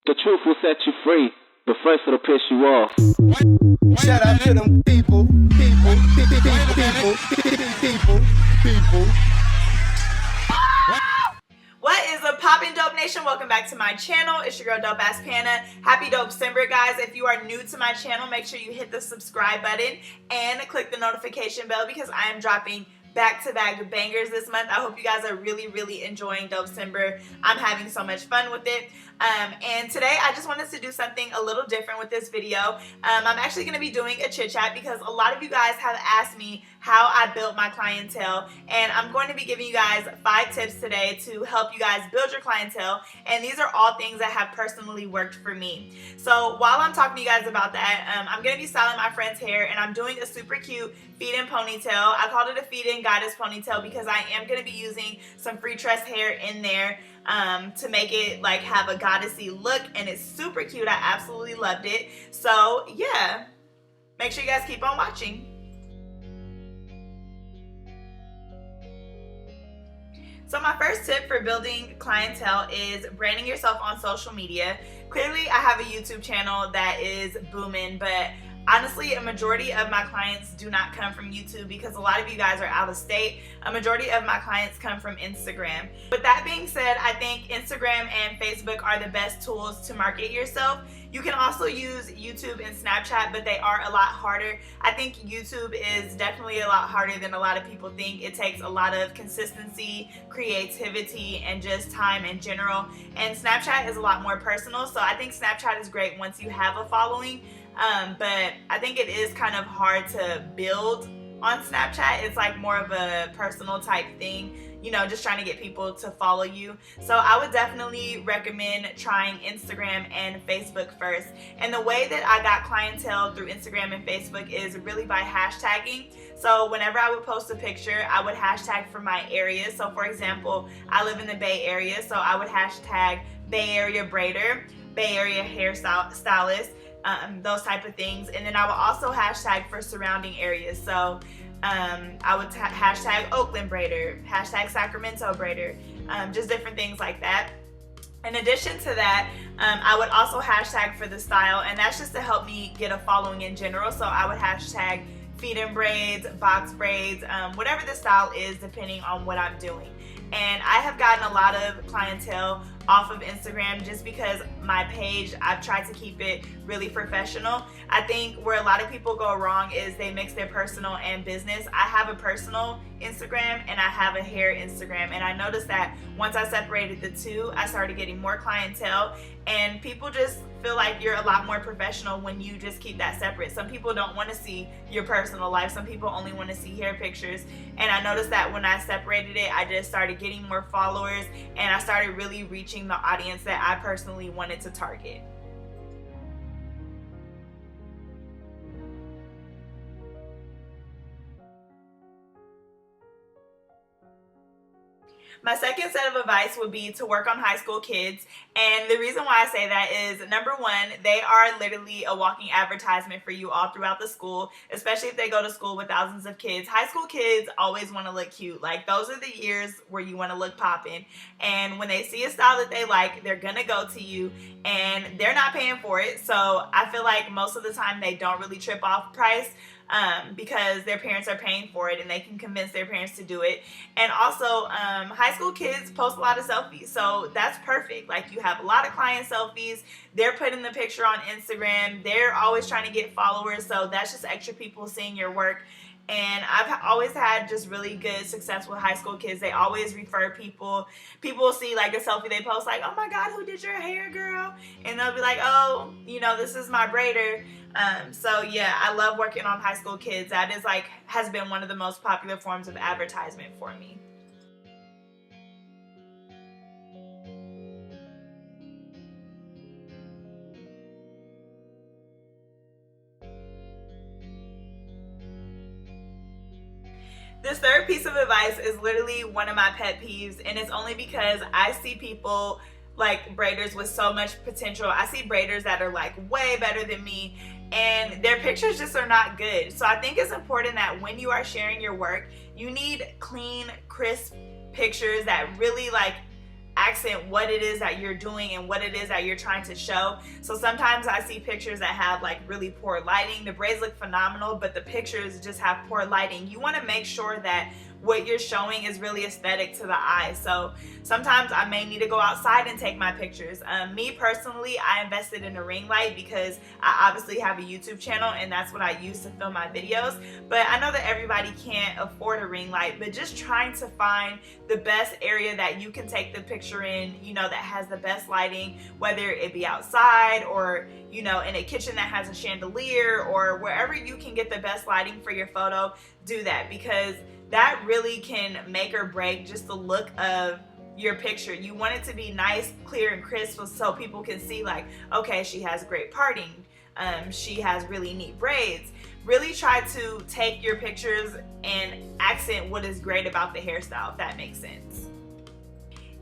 The truth will set you free, but first it'll piss you off. Shout out to them people. What is up, poppin' Dope Nation? Welcome back to my channel. It's your girl DOPEaxxPANA. Happy Dope-cember, guys. If you are new to my channel, make sure you hit the subscribe button and click the notification bell because I am dropping back-to-back bangers this month. I hope you guys are really enjoying Dope-cember. I'm having so much fun with it. And today I just wanted to do something a little different with this video. I'm actually going to be doing a chit chat because a lot of you guys have asked me how I built my clientele, and I'm going to be giving you guys 5 tips today to help you guys build your clientele, and these are all things that have personally worked for me. So while I'm talking to you guys about that, I'm going to be styling my friend's hair, and I'm doing a super cute feed-in ponytail. I called it a feed-in goddess ponytail because I am going to be using some Freetress hair in there to make it like have a goddessy look, and it's super cute. I absolutely loved it. So yeah, make sure you guys keep on watching. So my first tip for building clientele is branding yourself on social media. Clearly I have a YouTube channel that is booming, but honestly, a majority of my clients do not come from YouTube because a lot of you guys are out of state. A majority of my clients come from Instagram. With that being said, I think Instagram and Facebook are the best tools to market yourself. You can also use YouTube and Snapchat, but they are a lot harder. I think YouTube is definitely a lot harder than a lot of people think. It takes a lot of consistency, creativity, and just time in general. And Snapchat is a lot more personal, so I think Snapchat is great once you have a following. But I think it is kind of hard to build on Snapchat. It's like more of a personal type thing, you know, just trying to get people to follow you. So I would definitely recommend trying Instagram and Facebook first. And the way that I got clientele through Instagram and Facebook is really by hashtagging. So whenever I would post a picture, I would hashtag for my area. So for example, I live in the Bay Area, so I would hashtag Bay Area braider, Bay Area hairstylist, those type of things. And then I would also hashtag for surrounding areas. So I would hashtag Oakland braider, hashtag Sacramento braider, just different things like that. In addition to that, I would also hashtag for the style, and that's just to help me get a following in general. So I would hashtag feed-in braids, box braids, whatever the style is depending on what I'm doing. And I have gotten a lot of clientele off of Instagram just because my page, I've tried to keep it really professional. I think where a lot of people go wrong is they mix their personal and business. I have a personal Instagram and I have a hair Instagram, and I noticed that once I separated the two, I started getting more clientele, and people just feel like you're a lot more professional when you just keep that separate. Some people don't want to see your personal life. Some people only want to see hair pictures, and I noticed that when I separated it, I just started getting more followers, and I started really reaching the audience that I personally wanted to target. My second set of advice would be to work on high school kids, and the reason why I say that is, number one, they are literally a walking advertisement for you all throughout the school, especially if they go to school with thousands of kids. High school kids always want to look cute. Like, those are the years where you want to look poppin', and when they see a style that they like, they're gonna go to you, and they're not paying for it. So I feel like most of the time they don't really trip off price, because their parents are paying for it and they can convince their parents to do it. And also, high school kids post a lot of selfies, so that's perfect. Like, you have a lot of client selfies, they're putting the picture on Instagram, they're always trying to get followers, so that's just extra people seeing your work. And I've always had just really good success with high school kids. They always refer people. People will see like a selfie they post, like, oh my God, who did your hair, girl? And they'll be like, oh, you know, this is my braider. So yeah, I love working on high school kids. That is like, has been one of the most popular forms of advertisement for me. This third piece of advice is literally one of my pet peeves, and it's only because I see people like braiders with so much potential. I see braiders that are like way better than me, and their pictures just are not good. So I think it's important that when you are sharing your work, you need clean, crisp pictures that really like accent what it is that you're doing and what it is that you're trying to show. So sometimes I see pictures that have like really poor lighting. The braids look phenomenal, but the pictures just have poor lighting. You want to make sure that what you're showing is really aesthetic to the eye. So sometimes I may need to go outside and take my pictures. Me personally, I invested in a ring light because I obviously have a YouTube channel and that's what I use to film my videos. But I know that everybody can't afford a ring light, but just trying to find the best area that you can take the picture in, you know, that has the best lighting, whether it be outside or, you know, in a kitchen that has a chandelier, or wherever you can get the best lighting for your photo, do that, because that really can make or break just the look of your picture. You want it to be nice, clear, and crisp so people can see like, okay, she has great parting, she has really neat braids. Really try to take your pictures and accent what is great about the hairstyle, if that makes sense.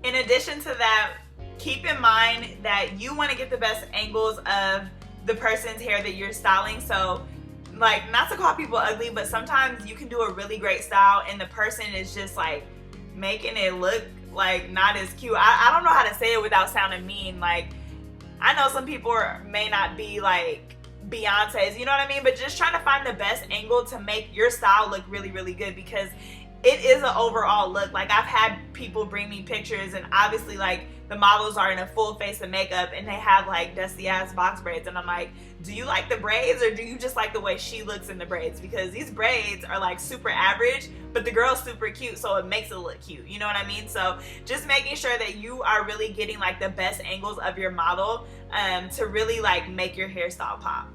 In addition to that, keep in mind that you want to get the best angles of the person's hair that you're styling. So like, not to call people ugly, but sometimes you can do a really great style and the person is just like making it look like not as cute. I don't know how to say it without sounding mean. Like, I know some people may not be like Beyonce's, you know what I mean? But just trying to find the best angle to make your style look really, really good, because it is an overall look. Like, I've had people bring me pictures and obviously like the models are in a full face of makeup and they have like dusty ass box braids, and I'm like, do you like the braids or do you just like the way she looks in the braids? Because these braids are like super average, but the girl's super cute, so it makes it look cute, you know what I mean? So just making sure that you are really getting like the best angles of your model to really like make your hairstyle pop.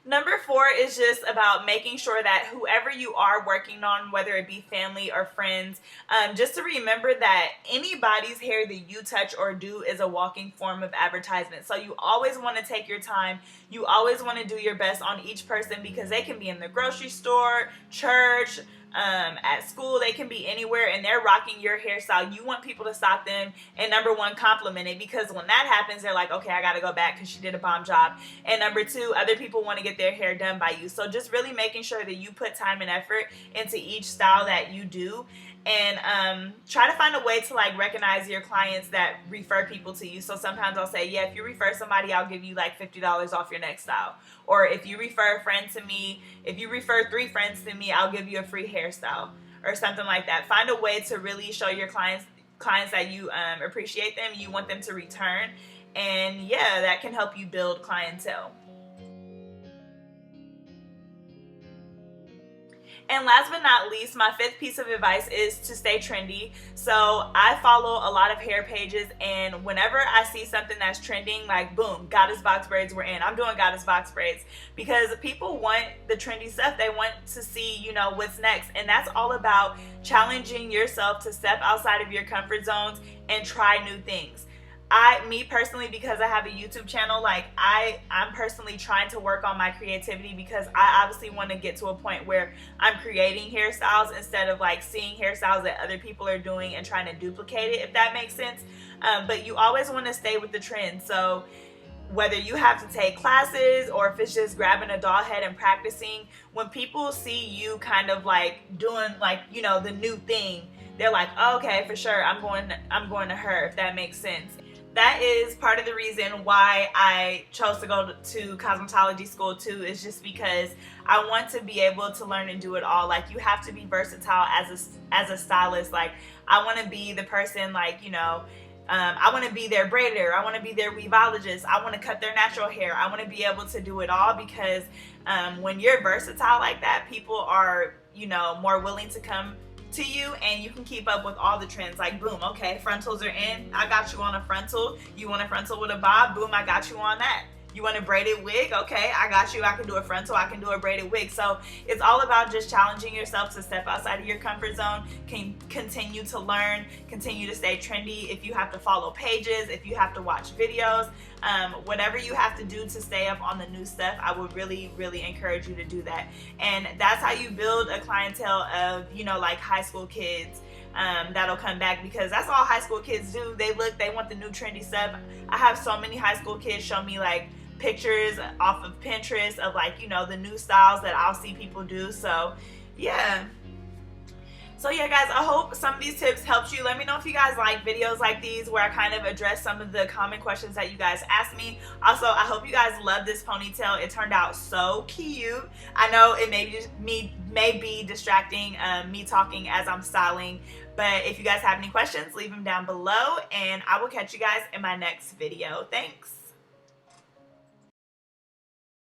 Number 4 is just about making sure that whoever you are working on, whether it be family or friends, just to remember that anybody's hair that you touch or do is a walking form of advertisement. So you always want to take your time. You always want to do your best on each person, because they can be in the grocery store, church, at school, they can be anywhere, and they're rocking your hairstyle. You want people to stop them and number 1, compliment it, because when that happens, they're like, okay, I gotta go back because she did a bomb job. And number 2, other people want to get their hair done by you. So just really making sure that you put time and effort into each style that you do, and try to find a way to like recognize your clients that refer people to you. So sometimes I'll say, yeah, if you refer somebody, I'll give you like $50 off your next style. Or if you refer a friend to me, if you refer 3 friends to me, I'll give you a free hairstyle or something like that. Find a way to really show your clients that you appreciate them, you want them to return, and yeah, that can help you build clientele. And last but not least, my 5th piece of advice is to stay trendy. So I follow a lot of hair pages, and whenever I see something that's trending, like boom, goddess box braids were in. I'm doing goddess box braids, because people want the trendy stuff. They want to see, you know, what's next. And that's all about challenging yourself to step outside of your comfort zones and try new things. Me personally, because I have a YouTube channel, like I'm personally trying to work on my creativity, because I obviously want to get to a point where I'm creating hairstyles instead of like seeing hairstyles that other people are doing and trying to duplicate it, if that makes sense. But you always want to stay with the trend. So whether you have to take classes or if it's just grabbing a doll head and practicing, when people see you kind of like doing like, you know, the new thing, they're like, oh, okay, for sure, I'm going to her, if that makes sense. That is part of the reason why I chose to go to cosmetology school too, is just because I want to be able to learn and do it all. Like, you have to be versatile as a stylist. Like, I want to be the person, like, you know, I want to be their braider, I want to be their weavologist, I want to cut their natural hair. I want to be able to do it all, because when you're versatile like that, people are, you know, more willing to come to you, and you can keep up with all the trends. Like, boom, okay, frontals are in, I got you on a frontal. You want a frontal with a bob? Boom, I got you on that. You want a braided wig? Okay, I got you. I can do a frontal, I can do a braided wig. So it's all about just challenging yourself to step outside of your comfort zone, can continue to learn, continue to stay trendy. If you have to follow pages, if you have to watch videos, whatever you have to do to stay up on the new stuff, I would really, really encourage you to do that. And that's how you build a clientele of, you know, like high school kids that'll come back, because that's all high school kids do. They want the new trendy stuff. I have so many high school kids show me like pictures off of Pinterest of like, you know, the new styles that I'll see people do. So yeah. So yeah, guys, I hope some of these tips helped you. Let me know if you guys like videos like these where I kind of address some of the common questions that you guys asked me. Also, I hope you guys love this ponytail. It turned out so cute. I know it may be distracting, me talking as I'm styling, but if you guys have any questions, leave them down below, and I will catch you guys in my next video. Thanks.